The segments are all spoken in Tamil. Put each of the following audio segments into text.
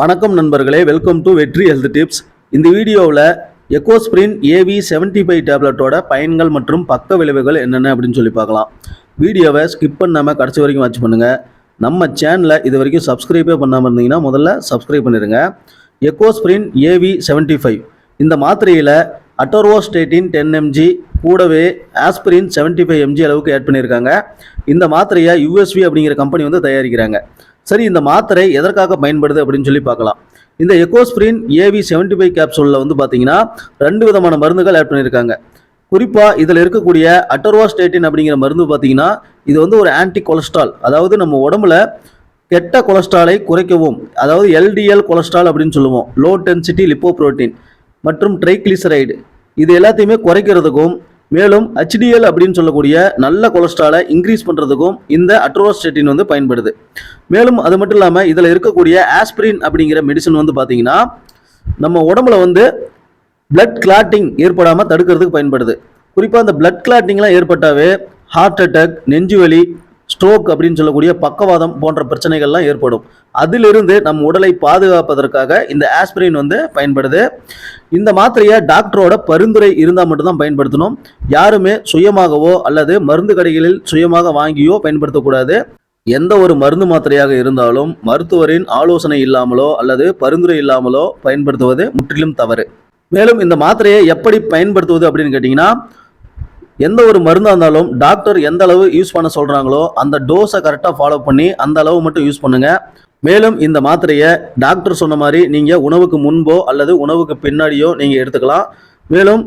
வணக்கம் நண்பர்களே, வெல்கம் டு வெற்றி ஹெல்த் டிப்ஸ். இந்த வீடியோவில் எக்கோஸ்பிரின் AV75 டேப்லெட்டோட பயன்கள் மற்றும் பக்க விளைவுகள் என்னென்ன அப்படின்னு சொல்லி பார்க்கலாம். வீடியோவை ஸ்கிப் பண்ணாமல் கடைசி வரைக்கும் வாட்ச் பண்ணுங்கள். நம்ம சேனலை இது வரைக்கும் சப்ஸ்கிரைபே பண்ணாமல் இருந்தீங்கன்னா முதல்ல சப்ஸ்கிரைப் பண்ணிடுங்க. எக்கோஸ்பிரின் AV75 இந்த மாத்திரையில் அட்டோர்வாஸ்டேட்டின் 10 mg கூடவே ஆஸ்பிரின் 75 mg அளவுக்கு ஆட் பண்ணியிருக்காங்க. இந்த மாத்திரையை USV அப்படிங்கிற கம்பெனி வந்து தயாரிக்கிறாங்க. சரி, இந்த மாத்திரை எதற்காக பயன்படுது அப்படின்னு சொல்லி பார்க்கலாம். இந்த எக்கோஸ்பிரின் AV75 கேப்சூலில் வந்து பார்த்தீங்கன்னா 2 விதமான மருந்துகள் ஆட் பண்ணியிருக்காங்க. குறிப்பாக இதில் இருக்கக்கூடிய அட்டோர்வாஸ்டேட்டின் அப்படிங்கிற மருந்து பார்த்தீங்கன்னா இது வந்து ஒரு ஆன்டி கொலஸ்ட்ரால், அதாவது நம்ம உடம்புல கெட்ட கொலஸ்ட்ராலை குறைக்கவும், அதாவது LDL கொலஸ்ட்ரால் அப்படின்னு சொல்லுவோம், லோ டென்சிட்டி லிப்போப்ரோட்டீன் மற்றும் ட்ரைக்ளிசரைடு, இது எல்லாத்தையுமே குறைக்கிறதுக்கும் மேலும் HDL அப்படின்னு சொல்லக்கூடிய நல்ல கொலஸ்ட்ராலை இன்க்ரீஸ் பண்ணுறதுக்கும் இந்த அட்டோர்வாஸ்டேட்டின் வந்து பயன்படுது. மேலும் அது மட்டும் இல்லாமல் இதில் இருக்கக்கூடிய ஆஸ்பிரின் அப்படிங்கிற மெடிசன் வந்து பார்த்தீங்கன்னா நம்ம உடம்புல வந்து பிளட் கிளாட்டிங் ஏற்படாமல் தடுக்கிறதுக்கு பயன்படுது. குறிப்பாக அந்த பிளட் கிளாட்டிங்லாம் ஏற்பட்டாவே ஹார்ட் அட்டாக், நெஞ்சுவலி, ஸ்ட்ரோக் அப்படின்னு சொல்லக்கூடிய பக்கவாதம் போன்ற பிரச்சனைகள்லாம் ஏற்படும். அதிலிருந்து நம் உடலை பாதுகாப்பதற்காக இந்த ஆஸ்பிரின் வந்து பயன்படுது. இந்த மாத்திரையை டாக்டரோட பரிந்துரை இருந்தால் மட்டும்தான் பயன்படுத்தணும். யாருமே சுயமாகவோ அல்லது மருந்து கடைகளில் சுயமாக வாங்கியோ பயன்படுத்தக்கூடாது. எந்த ஒரு மருந்து மாத்திரையாக இருந்தாலும் மருத்துவரின் ஆலோசனை இல்லாமலோ அல்லது பரிந்துரை இல்லாமலோ பயன்படுத்துவது முற்றிலும் தவறு. மேலும் இந்த மாத்திரையை எப்படி பயன்படுத்துவது அப்படின்னு கேட்டிங்கன்னா, எந்த ஒரு மருந்தாக இருந்தாலும் டாக்டர் எந்த அளவு யூஸ் பண்ண சொல்கிறாங்களோ அந்த டோஸை கரெக்டாக ஃபாலோ பண்ணி அந்த அளவு மட்டும் யூஸ் பண்ணுங்கள். மேலும் இந்த மாத்திரையை டாக்டர் சொன்ன மாதிரி நீங்கள் உணவுக்கு முன்போ அல்லது உணவுக்கு பின்னாடியோ நீங்கள் எடுத்துக்கலாம். மேலும்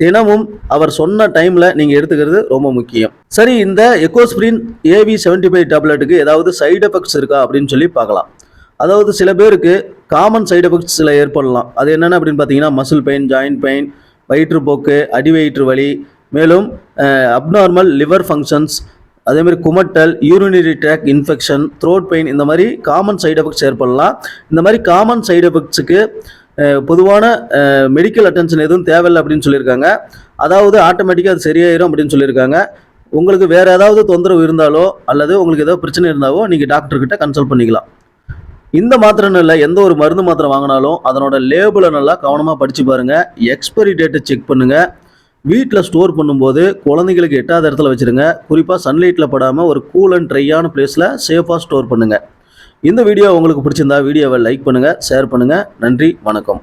தினமும் அவர் சொன்ன டைமில் நீங்கள் எடுத்துக்கிறது ரொம்ப முக்கியம். சரி, இந்த எக்கோஸ்பிரின் AV75 டேப்லெட்டுக்கு ஏதாவது சைடு எஃபெக்ட்ஸ் இருக்கா அப்படின்னு சொல்லி பார்க்கலாம். அதாவது சில பேருக்கு காமன் சைடு எஃபெக்ட்ஸ் சில ஏற்படலாம். அது என்னென்ன அப்படின்னு பார்த்தீங்கன்னா மசில் பெயின், ஜாயின்ட் பெயின், வயிற்றுப்போக்கு, அடிவயிற்று வலி, மேலும் அப்நார்மல் லிவர் ஃபங்க்ஷன்ஸ், அதேமாதிரி குமட்டல், urinary tract infection, throat pain, இந்த மாதிரி காமன் சைடு எஃபெக்ட்ஸ் ஏற்படலாம். இந்த மாதிரி காமன் சைடு எஃபெக்ட்ஸுக்கு பொதுவான மெடிக்கல் அட்டென்ஷன் எதுவும் தேவையில்லை அப்படின்னு சொல்லியிருக்காங்க. அதாவது ஆட்டோமேட்டிக்காக அது சரியாயிரும் அப்படின்னு சொல்லியிருக்காங்க. உங்களுக்கு வேறு ஏதாவது தொந்தரவு இருந்தாலோ அல்லது உங்களுக்கு ஏதாவது பிரச்சனை இருந்தாலோ நீங்கள் டாக்டர்கிட்ட கன்சல்ட் பண்ணிக்கலாம். இந்த மாத்திரை இல்லை, எந்த ஒரு மருந்து மாத்திரை வாங்கினாலும் அதனோட லேபிளை நல்லா கவனமாக படித்து பாருங்கள். எக்ஸ்பைரி டேட்டை செக் பண்ணுங்கள். வீட்டில் ஸ்டோர் பண்ணும்போது குழந்தைங்களுக்கு எட்டாத இடத்துல வச்சுருங்க. குறிப்பாக சன்லைட்டில் படாமல் ஒரு கூல் அண்ட் ட்ரையான பிளேஸில் சேஃபாக ஸ்டோர் பண்ணுங்கள். இந்த வீடியோ உங்களுக்கு பிடிச்சிருந்தா வீடியோவை லைக் பண்ணுங்கள், ஷேர் பண்ணுங்கள். நன்றி, வணக்கம்.